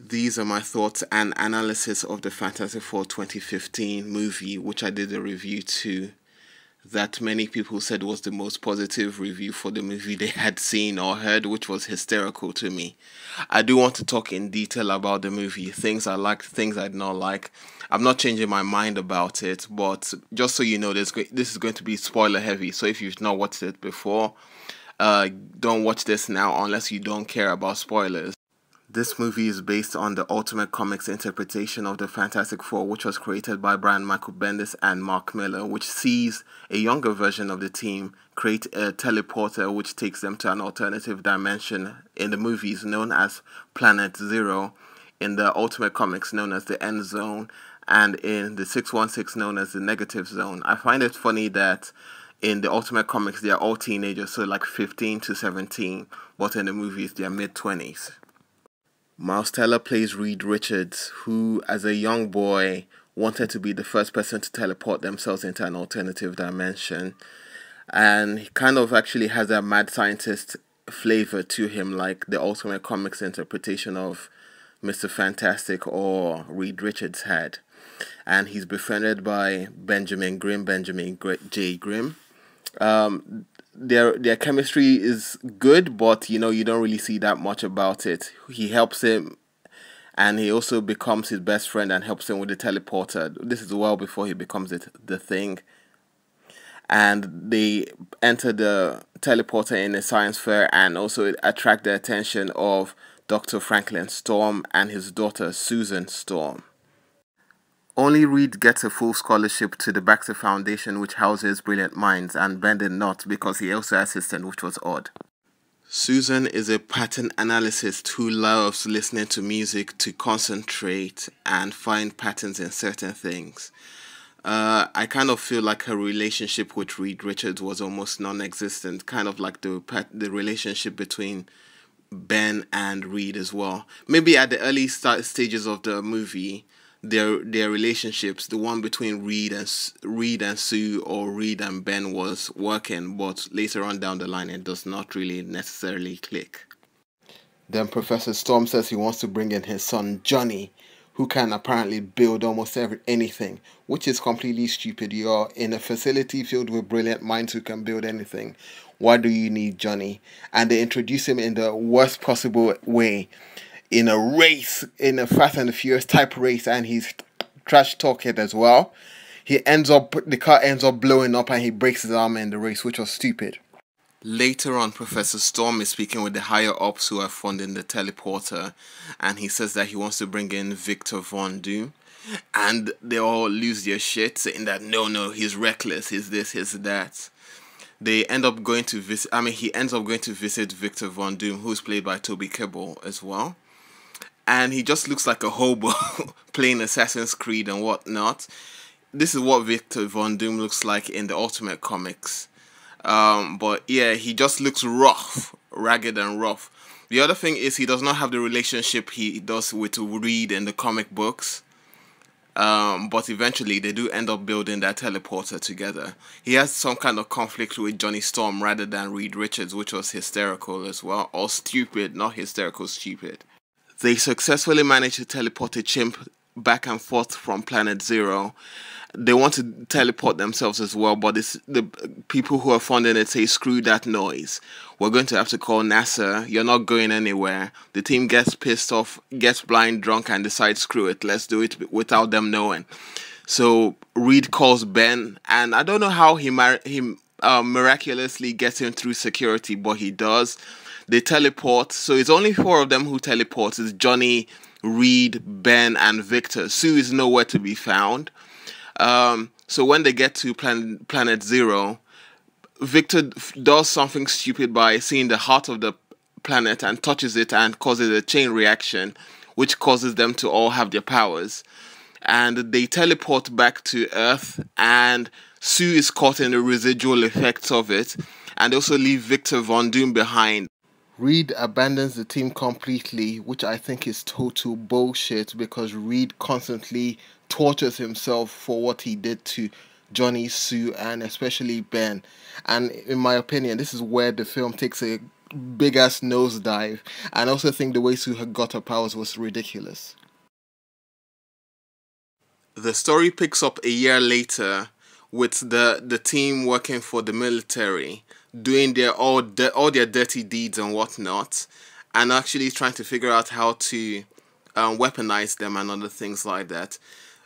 These are my thoughts and analysis of the Fantastic Four 2015 movie, which I did a review to, that many people said was the most positive review for the movie they had seen or heard, which was hysterical to me. I do want to talk in detail about the movie, things I liked, things I did not like. I'm not changing my mind about it, but just so you know, this is going to be spoiler heavy. So if you've not watched it before, don't watch this now unless you don't care about spoilers. This movie is based on the Ultimate Comics interpretation of the Fantastic Four, which was created by Brian Michael Bendis and Mark Miller, which sees a younger version of the team create a teleporter which takes them to an alternative dimension in the movies known as Planet Zero, in the Ultimate Comics known as the End Zone, and in the 616 known as the Negative Zone. I find it funny that in the Ultimate Comics they are all teenagers, so like 15 to 17, but in the movies they are mid-20s. Miles Teller plays Reed Richards, who, as a young boy, wanted to be the first person to teleport themselves into an alternative dimension. And he kind of actually has a mad scientist flavor to him, like the Ultimate Comics interpretation of Mr. Fantastic or Reed Richards had. And he's befriended by Benjamin J. Grimm. Their chemistry is good, but you don't really see that much about it. He helps him, and he also becomes his best friend and helps him with the teleporter. This is well before he becomes the Thing. And they enter the teleporter in a science fair and also attract the attention of Dr. Franklin Storm and his daughter Susan Storm. Only Reed gets a full scholarship to the Baxter Foundation, which houses brilliant minds, and Bendon not, because he also assisted, which was odd. Susan is a pattern analyst who loves listening to music to concentrate and find patterns in certain things. I kind of feel like her relationship with Reed Richards was almost non-existent, kind of like the relationship between Ben and Reed as well. Maybe at the early stages of the movie, their relationships, the one between Reed and Sue or Reed and Ben, was working, but later on down the line it does not really necessarily click. Then Professor Storm says he wants to bring in his son Johnny, who can apparently build almost anything, which is completely stupid. You're in a facility filled with brilliant minds who can build anything. Why do you need Johnny? And they introduce him in the worst possible way, in a race, in a Fast and the Furious type race, and he's trash talking as well. The car ends up blowing up and he breaks his arm in the race, which was stupid. Later on, Professor Storm is speaking with the higher ups who are funding the teleporter, and he says that he wants to bring in Victor Von Doom, and they all lose their shit, saying that no, he's reckless, he's this, he's that. They end up going to visit. He ends up going to visit Victor Von Doom, who's played by Toby Kebbell as well. And he just looks like a hobo playing Assassin's Creed and whatnot. This is what Victor Von Doom looks like in the Ultimate Comics. But yeah, he just looks rough, ragged and rough. The other thing is he does not have the relationship he does with Reed in the comic books. But eventually they do end up building that teleporter together. He has some kind of conflict with Johnny Storm rather than Reed Richards, which was hysterical as well. Or stupid, not hysterical, stupid. They successfully managed to teleport a chimp back and forth from Planet Zero. They want to teleport themselves as well, but the people who are funding it say, screw that noise. We're going to have to call NASA. You're not going anywhere. The team gets pissed off, gets blind drunk, and decides, screw it, let's do it without them knowing. So Reed calls Ben, and I don't know how he miraculously gets him through security, but he does. They teleport, so it's only 4 of them who teleport. It's Johnny, Reed, Ben, and Victor. Sue is nowhere to be found. So when they get to Planet Zero, Victor does something stupid by seeing the heart of the planet and touches it and causes a chain reaction, which causes them to all have their powers. And they teleport back to Earth, and Sue is caught in the residual effects of it, and also leave Victor Von Doom behind. Reed abandons the team completely, which I think is total bullshit, because Reed constantly tortures himself for what he did to Johnny, Sue, and especially Ben. And in my opinion, this is where the film takes a big ass nosedive, and I also think the way Sue got her powers was ridiculous. The story picks up a year later with the team working for the military, doing all their dirty deeds and whatnot, and actually trying to figure out how to weaponize them and other things like that.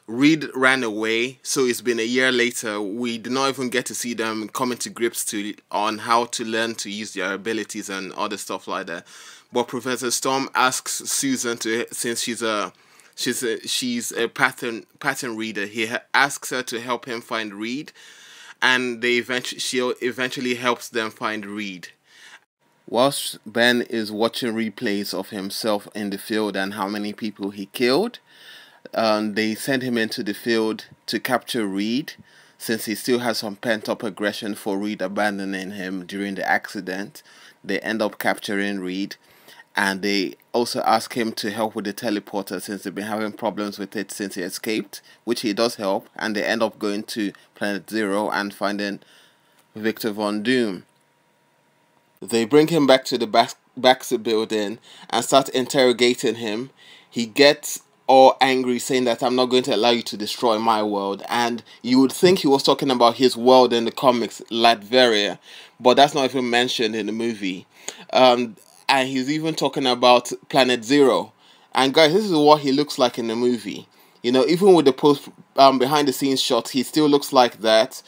Reed ran away, so it's been a year later. We did not even get to see them coming to grips on how to learn to use their abilities and other stuff like that. But Professor Storm asks Susan to, since she's a pattern reader. He asks her to help him find Reed, and she eventually helps them find Reed. Whilst Ben is watching replays of himself in the field and how many people he killed, they send him into the field to capture Reed, since he still has some pent-up aggression for Reed abandoning him during the accident. They end up capturing Reed, and they also ask him to help with the teleporter since they've been having problems with it since he escaped, which he does help, and they end up going to Planet Zero and finding Victor Von Doom. They bring him back to the Baxter building and start interrogating him. He gets all angry, saying that I'm not going to allow you to destroy my world. And you would think he was talking about his world in the comics, Latveria, but that's not even mentioned in the movie. And he's even talking about Planet Zero. And guys, this is what he looks like in the movie. You know, even with the behind the scenes shots, he still looks like that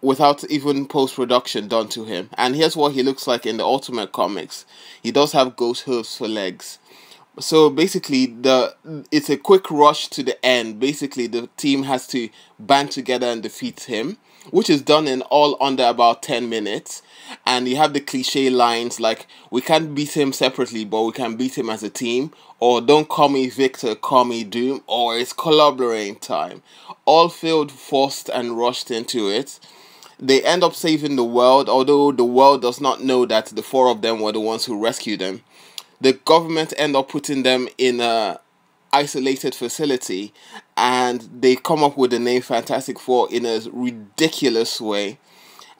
without even post-production done to him. And here's what he looks like in the Ultimate Comics. He does have ghost hooves for legs. So basically, it's a quick rush to the end. Basically, the team has to band together and defeat him, which is done in all under about 10 minutes. And you have the cliche lines like, we can't beat him separately, but we can beat him as a team. Or don't call me Victor, call me Doom. Or it's collaborating time. All felt forced and rushed into it. They end up saving the world, although the world does not know that the four of them were the ones who rescued them. The government end up putting them in a isolated facility, and they come up with the name Fantastic Four in a ridiculous way.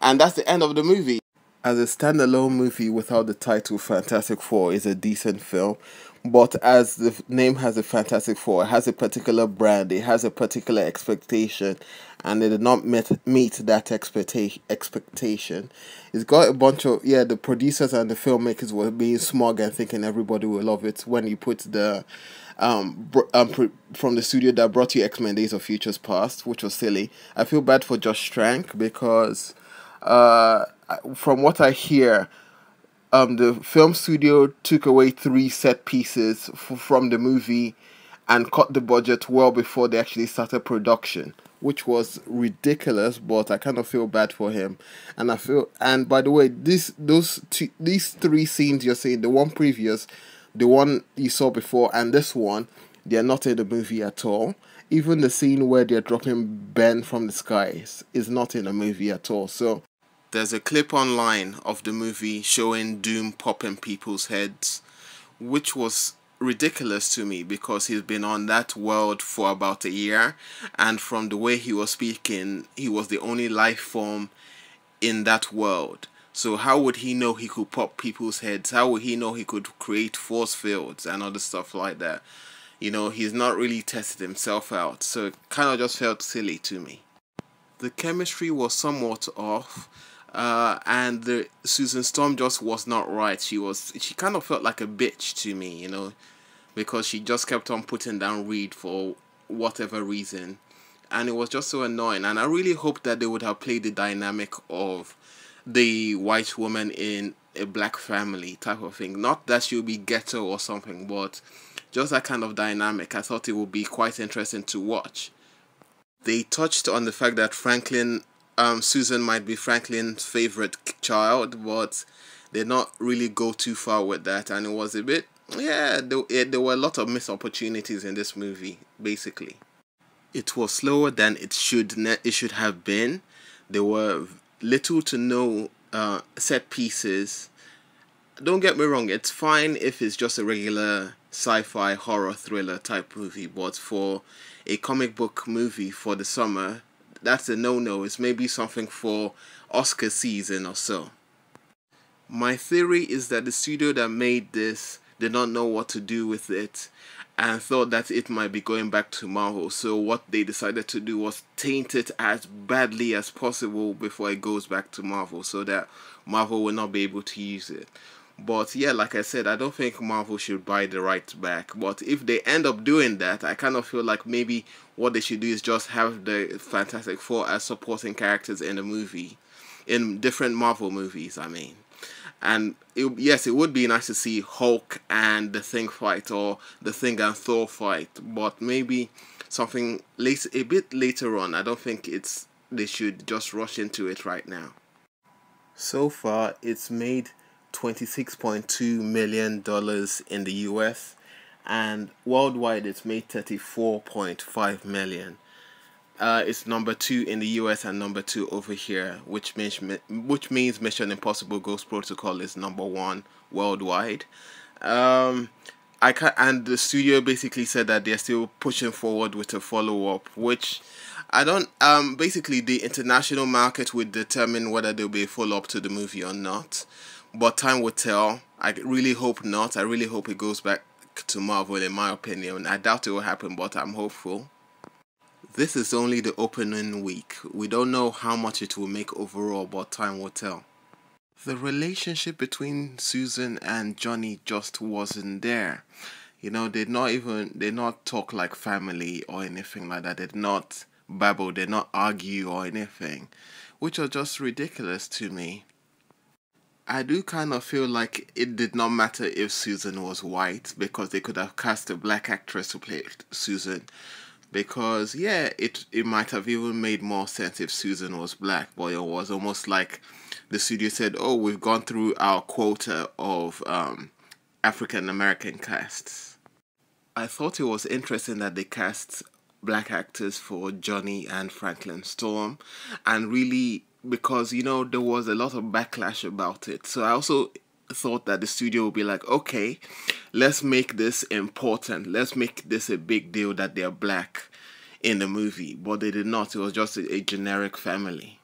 And that's the end of the movie. As a standalone movie without the title Fantastic Four is a decent film, but as the name has a Fantastic Four, it has a particular brand, it has a particular expectation, and it did not meet that expectation. It's got a bunch of, the producers and the filmmakers were being smug and thinking everybody will love it when you put the from the studio that brought you X-Men Days of Futures Past, which was silly. I feel bad for Josh Trank because from what I hear, the film studio took away 3 set pieces from the movie and cut the budget well before they actually started production, which was ridiculous. But I kind of feel bad for him, and by the way, these 3 scenes you're saying, the one previous, the one you saw before, and this one, they're not in the movie at all. Even the scene where they're dropping Ben from the skies is not in the movie at all. So there's a clip online of the movie showing Doom popping people's heads, which was ridiculous to me because he's been on that world for about a year, and from the way he was speaking, he was the only life form in that world. So how would he know he could pop people's heads? How would he know he could create force fields and other stuff like that? You know, he's not really tested himself out, so it kind of just felt silly to me. The chemistry was somewhat off, and the Susan Storm just was not right. She kind of felt like a bitch to me, you know, because she just kept on putting down Reed for whatever reason, and it was just so annoying. And I really hoped that they would have played the dynamic of the white woman in a black family type of thing. Not that she would be ghetto or something, but just that kind of dynamic. I thought it would be quite interesting to watch. They touched on the fact that Susan might be Franklin's favorite child, but they did not really go too far with that, and it was a bit, there were a lot of missed opportunities in this movie, basically. It was slower than it should have been. There were little to no set pieces. Don't get me wrong, it's fine if it's just a regular sci-fi horror thriller type movie, but for a comic book movie for the summer, that's a no-no. It's maybe something for Oscar season or so. My theory is that the studio that made this did not know what to do with it and thought that it might be going back to Marvel. So what they decided to do was taint it as badly as possible before it goes back to Marvel so that Marvel will not be able to use it. But yeah, like I said, I don't think Marvel should buy the rights back. But if they end up doing that, I kind of feel like maybe what they should do is just have the Fantastic Four as supporting characters in a movie, in different Marvel movies, I mean. And yes, it would be nice to see Hulk and the Thing fight, or the Thing and Thor fight, but maybe something a bit later on. I don't think they should just rush into it right now. So far, it's made $26.2 million in the US, and worldwide it's made 34.5 million. It's number 2 in the US and number 2 over here, which means Mission Impossible Ghost Protocol is number 1 worldwide. And the studio basically said that they're still pushing forward with a follow-up, which I don't. Basically, the international market would determine whether there'll be a follow-up to the movie or not, but time will tell. I really hope not. I really hope it goes back to Marvel. In my opinion, I doubt it will happen, but I'm hopeful. This is only the opening week. We don't know how much it will make overall, but time will tell. The relationship between Susan and Johnny just wasn't there. You know, they not talk like family or anything like that. They did not babble, they not argue or anything, which are just ridiculous to me. I do kind of feel like it did not matter if Susan was white, because they could have cast a black actress to play Susan. Because yeah, it might have even made more sense if Susan was black, but it was almost like the studio said, "Oh, we've gone through our quota of African American casts." I thought it was interesting that they cast black actors for Johnny and Franklin Storm, and really, because there was a lot of backlash about it. So I also thought that the studio would be like, okay, let's make this important. Let's make this a big deal that they're black in the movie. But they did not. It was just a generic family.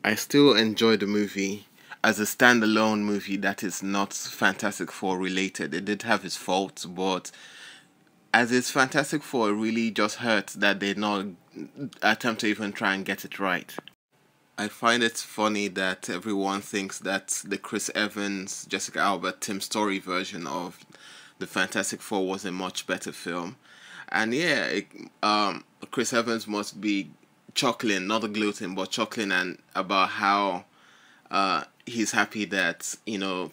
I still enjoy the movie as a standalone movie that is not Fantastic Four related. It did have its faults, but as it's Fantastic Four, it really just hurts that they not attempt to even try and get it right. I find it funny that everyone thinks that the Chris Evans, Jessica Alba, Tim Story version of the Fantastic Four was a much better film. And yeah, Chris Evans must be chuckling, not gloating, but chuckling and about how he's happy that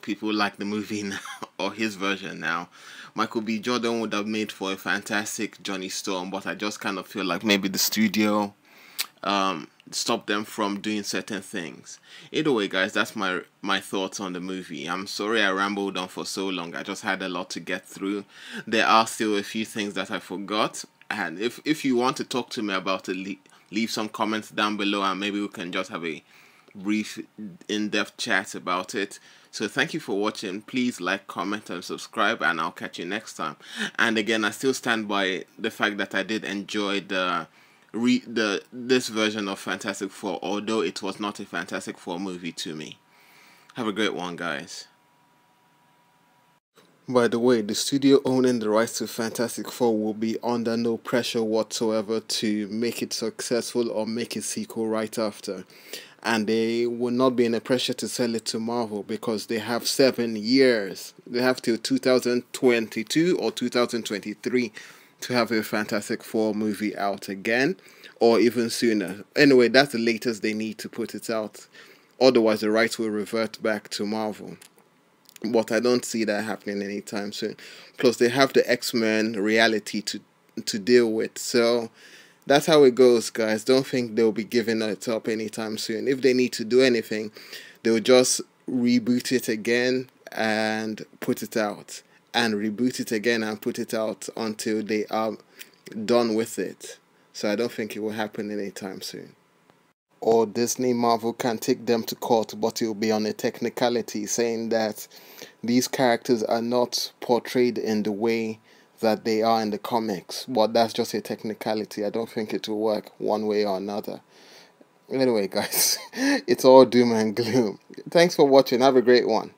people like the movie now, or his version now. Michael B. Jordan would have made for a fantastic Johnny Storm, but I just kind of feel like maybe the studio stop them from doing certain things. Either way, guys, that's my thoughts on the movie. I'm sorry I rambled on for so long. I just had a lot to get through. There are still a few things that I forgot, and if you want to talk to me about it, leave some comments down below, and maybe we can just have a brief in-depth chat about it. So thank you for watching. Please like, comment, and subscribe, and I'll catch you next time. And again, I still stand by the fact that I did enjoy this version of Fantastic Four, although it was not a Fantastic Four movie to me. Have a great one, guys. By the way, the studio owning the rights to Fantastic Four will be under no pressure whatsoever to make it successful or make a sequel right after. And they will not be in a pressure to sell it to Marvel, because they have 7 years. They have till 2022 or 2023 to have a Fantastic Four movie out again, or even sooner. Anyway, that's the latest they need to put it out. Otherwise, the rights will revert back to Marvel. But I don't see that happening anytime soon. Plus, they have the X-Men reality to deal with. So that's how it goes, guys. Don't think they'll be giving it up anytime soon. If they need to do anything, they'll just reboot it again and put it out. And reboot it again and put it out until they are done with it. So I don't think it will happen anytime soon. Or Disney Marvel can take them to court, but it will be on a technicality, saying that these characters are not portrayed in the way that they are in the comics. But that's just a technicality. I don't think it will work one way or another. Anyway, guys, it's all doom and gloom. Thanks for watching. Have a great one.